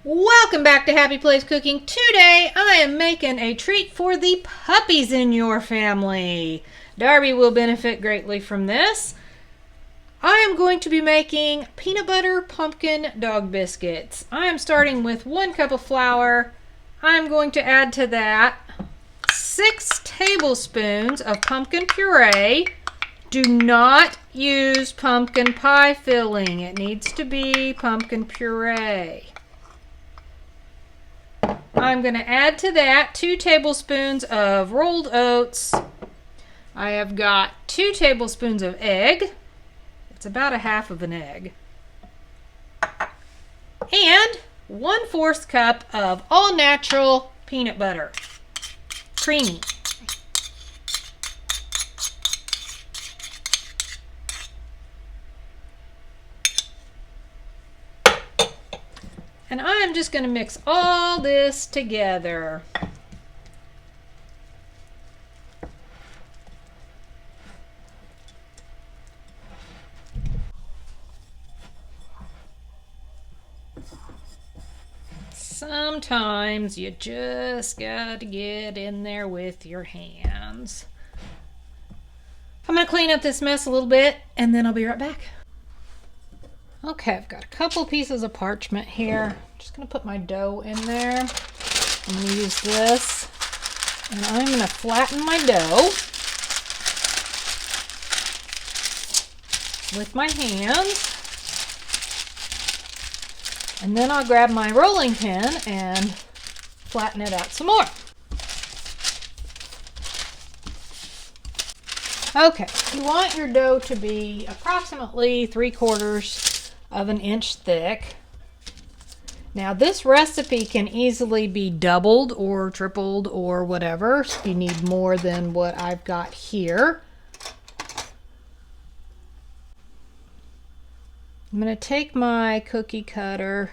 Welcome back to Happy Place Cooking. Today I am making a treat for the puppies in your family. Darby will benefit greatly from this. I am going to be making peanut butter pumpkin dog biscuits. I am starting with 1 cup of flour. I am going to add to that 6 tablespoons of pumpkin puree. Do not use pumpkin pie filling. It needs to be pumpkin puree. I'm going to add to that 2 tablespoons of rolled oats. I have got 2 tablespoons of egg. It's about a half of an egg. And 1/4 cup of all natural peanut butter. Creamy. And I'm just going to mix all this together. Sometimes you just got to get in there with your hands. I'm going to clean up this mess a little bit and then I'll be right back. Okay, I've got a couple pieces of parchment here. I'm just going to put my dough in there. I'm going to use this, and I'm going to flatten my dough with my hands. And then I'll grab my rolling pin and flatten it out some more. Okay, you want your dough to be approximately 3/4 of an inch thick. Now this recipe can easily be doubled or tripled or whatever if you need more than what I've got here. I'm going to take my cookie cutter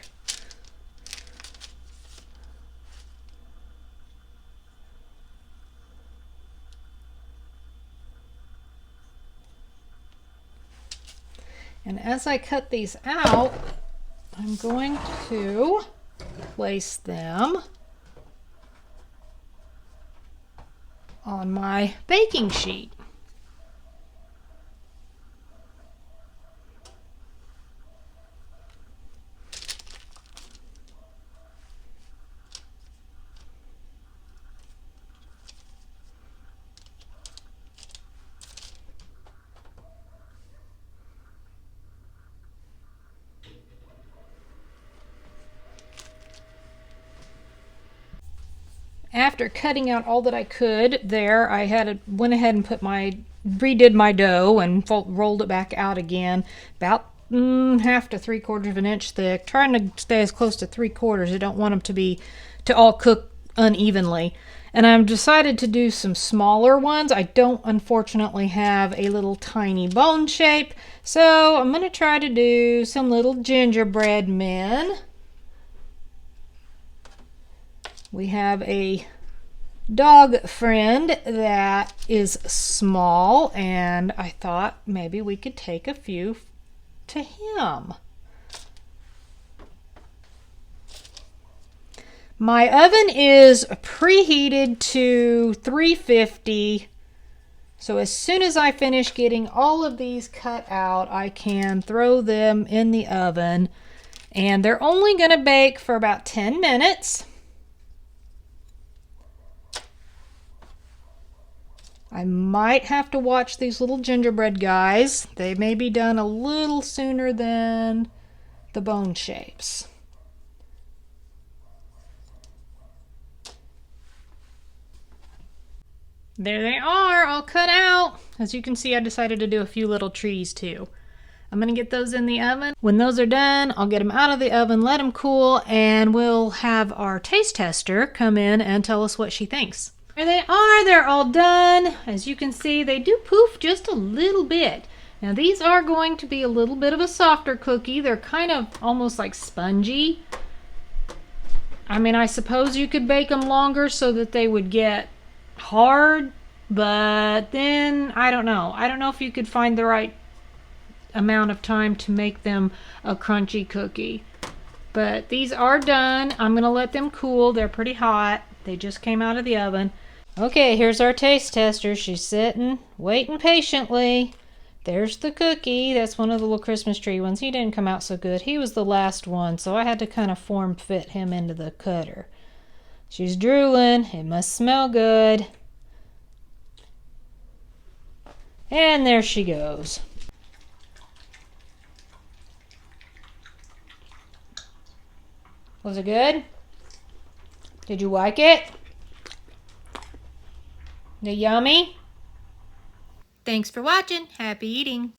and as I cut these out, I'm going to place them on my baking sheet. After cutting out all that I could there, I went ahead and redid my dough and rolled it back out again, about 1/2 to 3/4 of an inch thick, trying to stay as close to 3/4. I don't want them to all cook unevenly. And I've decided to do some smaller ones. I don't unfortunately have a little tiny bone shape, so I'm going to try to do some little gingerbread men. We have a dog friend that is small, and I thought maybe we could take a few to him. My oven is preheated to 350, so as soon as I finish getting all of these cut out, I can throw them in the oven, and they're only going to bake for about 10 minutes. I might have to watch these little gingerbread guys. They may be done a little sooner than the bone shapes. There they are, all cut out. As you can see, I decided to do a few little trees too. I'm going to get those in the oven. When those are done, I'll get them out of the oven, let them cool, and we'll have our taste tester come in and tell us what she thinks. There they are, they're all done. As you can see, they do poof just a little bit. Now these are going to be a little bit of a softer cookie. They're kind of almost like spongy. I mean, I suppose you could bake them longer so that they would get hard, but then I don't know. I don't know if you could find the right amount of time to make them a crunchy cookie. But these are done. I'm gonna let them cool. They're pretty hot. They just came out of the oven. Okay, here's our taste tester. She's sitting, waiting patiently. There's the cookie. That's one of the little Christmas tree ones. He didn't come out so good. He was the last one, so I had to kind of form fit him into the cutter. She's drooling. It must smell good. And there she goes. Was it good? Did you like it? Is it yummy? Thanks for watching. Happy eating.